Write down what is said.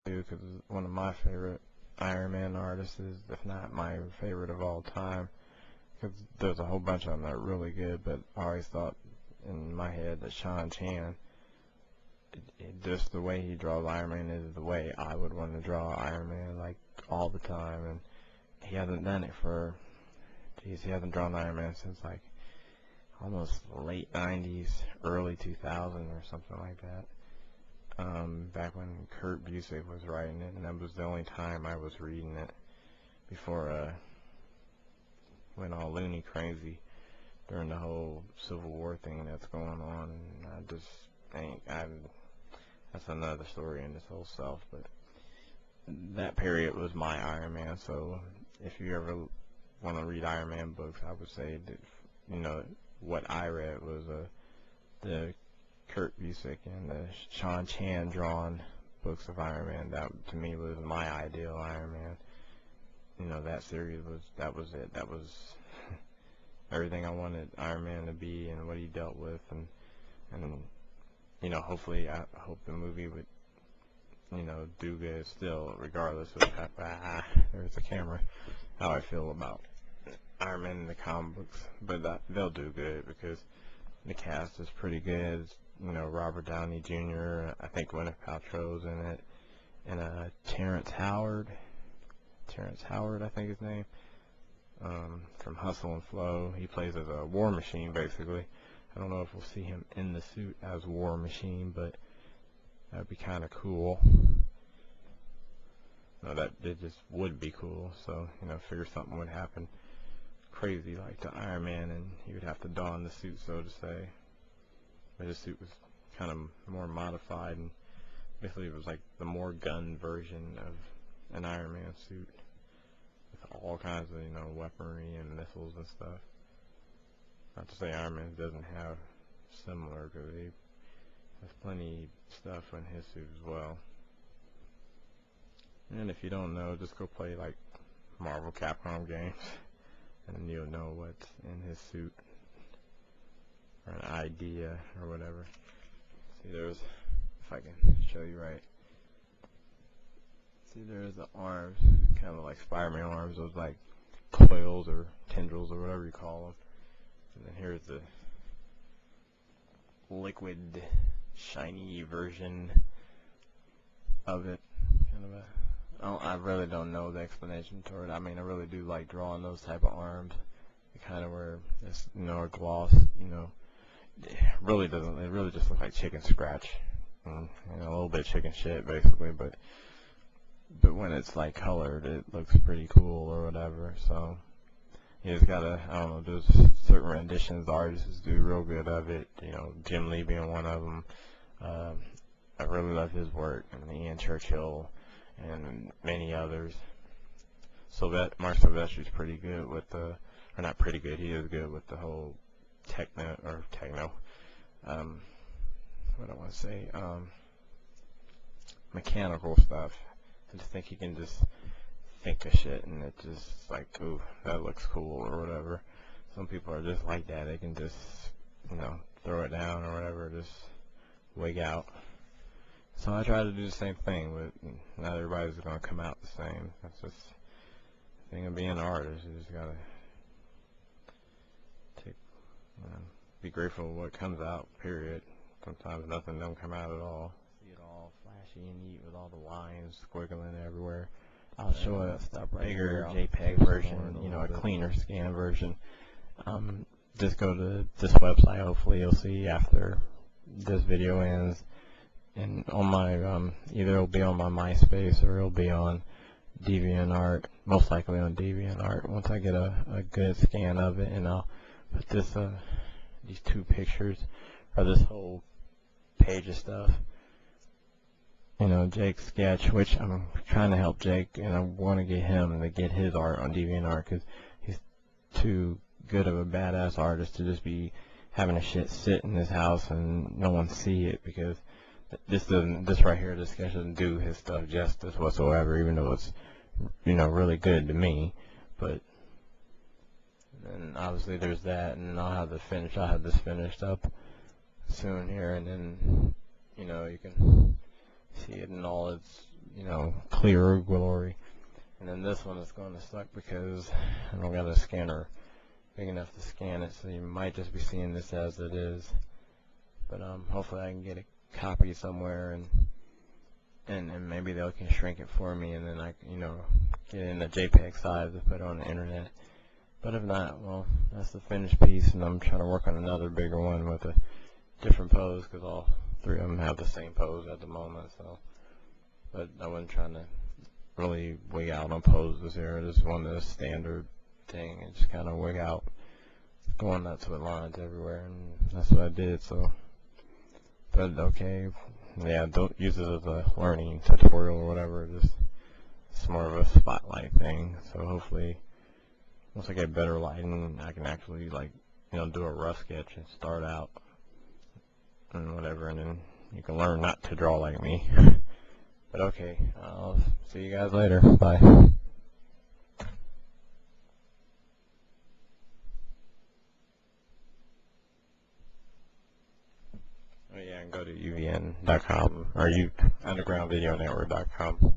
because one of my favorite Iron Man artists is, if not my favorite of all time. Because there's a whole bunch of them that are really good, but I always thought in my head that Sean Chan, just the way he draws Iron Man is the way I would want to draw Iron Man, like, all the time. And he hasn't done it for, geez, he hasn't drawn Iron Man since, like, almost late 90s, early 2000 or something like that. Back when Kurt Busiek was writing it, and that was the only time I was reading it before went all loony crazy during the whole Civil War thing that's going on. And I just think that's another story in its whole self. But that period was my Iron Man. So if you ever want to read Iron Man books, I would say that, you know, what I read was the Kurt Busiek and the Sean Chan drawn books of Iron Man. That to me was my ideal Iron Man. You know, that series that was it. That was everything I wanted Iron Man to be and what he dealt with, and you know, hopefully I hope the movie would, you know, do good still, regardless of there's a camera, how I feel about Iron Man in the comic books. But they'll do good because the cast is pretty good. You know, Robert Downey Jr., I think Gwyneth Paltrow's in it, and Terrence Howard, I think his name, from Hustle and Flow. He plays as a war machine, basically. I don't know if we'll see him in the suit as War Machine, but that'd be kind of cool. No, that it just would be cool. So, you know, figure something would happen crazy like to Iron Man, and he would have to don the suit, so to say. But his suit was kind of more modified, and basically it was like the more gun version of an Iron Man suit, with all kinds of, you know, weaponry and missiles and stuff. Not to say Iron Man doesn't have similar, because he has plenty of stuff in his suit as well. And if you don't know, just go play like Marvel Capcom games, and then you'll know what's in his suit, or an idea, or whatever. See, there's, if I can show you right, see, there's the arms, kind of like Spider-Man arms, those like coils or tendrils or whatever you call them. And then here's the liquid, shiny version of it. Kind of I really don't know the explanation to it. I mean, I really do like drawing those type of arms. Kind of where it's, you know, a gloss, you know. It really just looks like chicken scratch. And, you know, a little bit chicken shit, basically, but when it's like colored, it looks pretty cool or whatever. So you just gotta, I don't know, there's certain renditions artists do real good of it. You know, Jim Lee being one of them. I really love his work, and Ian Churchill and many others. Mark Silvestri's pretty good with the, or not pretty good, he is good with the whole techno, what do I want to say, mechanical stuff. I just think he can just think of shit, and it just like, ooh, that looks cool or whatever. Some people are just like that. They can just, you know, throw it down or whatever, just wig out. So I try to do the same thing, but not everybody's going to come out the same. That's just the thing of being an artist. You just got to take, be grateful for what comes out, period. Sometimes nothing don't come out at all. See it all flashy and neat with all the lines squiggling everywhere. I'll show a bigger JPEG version, you know, a cleaner scan version. Just go to this website. Hopefully you'll see after this video ends. And on my, either it'll be on my MySpace or it'll be on DeviantArt, most likely on DeviantArt, once I get a good scan of it. And I'll put this, these two pictures, or this whole page of stuff, you know, Jake's sketch, which I'm trying to help Jake, and I want to get him to get his art on DeviantArt, because he's too good of a badass artist to just be having a shit sit in his house and no one see it, because this right here, this sketch doesn't do his stuff justice whatsoever, even though it's, you know, really good to me. But then obviously there's that, and I'll have this finished up soon here, and then, you know, you can see it in all its you know, clear, glory. And then this one is going to suck because I don't got a scanner big enough to scan it, so you might just be seeing this as it is. But hopefully I can get a copy somewhere, and maybe they can shrink it for me, and then I can, you know, get it in the JPEG size to put it on the internet. But if not, well, that's the finished piece, and I'm trying to work on another bigger one with a different pose, because all three of them have the same pose at the moment. So, but I wasn't trying to really wig out on poses here. I just wanted a standard thing and just kind of wig out, going nuts with lines everywhere, and that's what I did. So, but okay, yeah, don't use it as a learning tutorial or whatever. Just it's more of a spotlight thing. So hopefully, once I get better lighting, I can actually, like, you know, do a rough sketch and start out and whatever, and then you can learn not to draw like me. But okay, I'll see you guys later. Bye. Oh yeah, and go to UVN.com or undergroundvideonetwork.com.